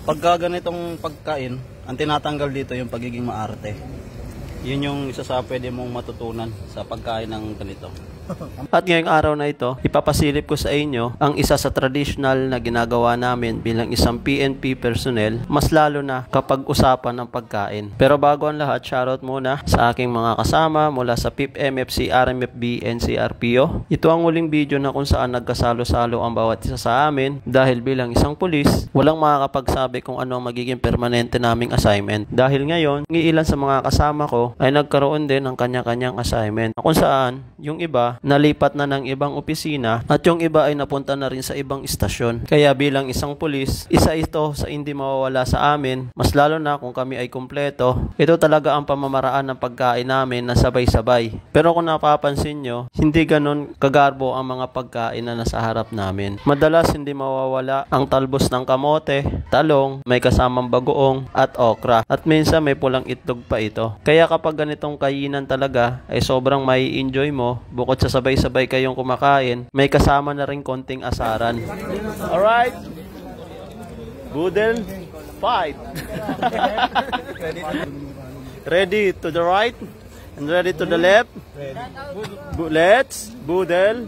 Pagka ganitong pagkain, ang tinatanggal dito yung pagiging maarte. Yun yung isa sa pwede mong matutunan sa pagkain ng ganito. At ngayong araw na ito, ipapasilip ko sa inyo ang isa sa traditional na ginagawa namin bilang isang PNP personnel, mas lalo na kapag usapan ng pagkain. Pero bago ang lahat, shoutout muna sa aking mga kasama mula sa PIP, MFC, RMFB, NCRPO. Ito ang uling video na kung saan nagkasalo-salo ang bawat isa sa amin dahil bilang isang pulis, walang makakapagsabi kung ano ang magiging permanente naming assignment. Dahil ngayon, ilan sa mga kasama ko ay nagkaroon din ng kanya-kanyang assignment kung saan yung iba nalipat na ng ibang opisina at yung iba ay napunta na rin sa ibang istasyon. Kaya bilang isang pulis, isa ito sa hindi mawawala sa amin, mas lalo na kung kami ay kumpleto. Ito talaga ang pamamaraan ng pagkain namin na sabay-sabay. Pero kung napapansin nyo, hindi ganun kagarbo ang mga pagkain na nasa harap namin. Madalas hindi mawawala ang talbos ng kamote, talong, may kasamang bagoong at okra. At minsan may pulang itlog pa ito. Kaya kapag ganitong kainan talaga ay sobrang mai enjoy mo. Bukod sa sabay-sabay kayong kumakain, may kasama na rin konting asaran. Alright, Budel, fight. Ready to the right and ready to the left. Let's Budel,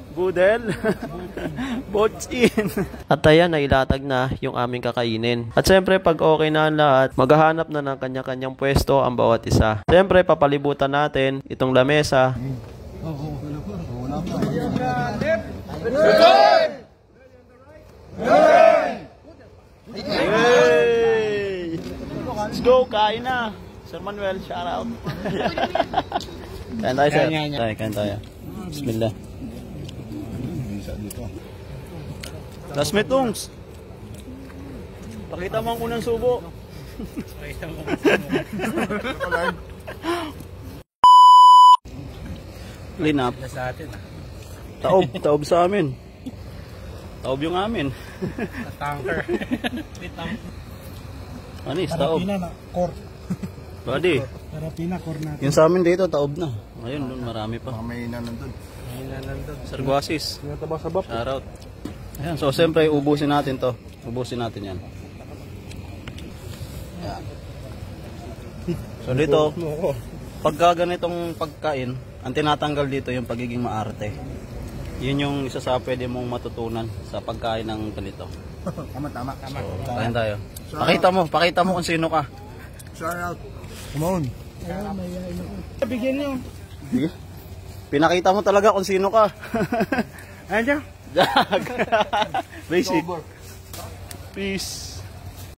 bots in. At ayan, nailatag na yung aming kakainin. At siyempre, pag okay na ang lahat, maghahanap na ng kanya-kanyang pwesto ang bawat isa. Siyempre, papalibutan natin itong lamesa. Hey! Let's go, kain na. Sir Manuel, shout out. Kain tayo, sir. Kain tayo. Bismillah. Last meetings. Pakita mo ang unang subo. Pakita mo ang subo. Clean up. Taob sa amin. Taob yung amin. Tanker. Anis, taob. Karapina na, core. Buddy. Karapina, core natin. Yung sa amin dito, taob na. Ayun, doon marami pa. May na nandun. Sarguasis. Shoutout. Ayan, so siyempre ubusin natin to. Ubusin natin yan. Ayan. So dito, pagka ganitong pagkain, ang tinatanggal dito yung pagiging maarte. Yun yung isa sa pwede mong matutunan sa pagkain ng ganito. Tama. So, kain tayo. Pakita mo kung sino ka. Shout out. Come on. Bigyan nyo. Pinakita mo talaga kung sino ka. Ayan dyan. Basic. Peace.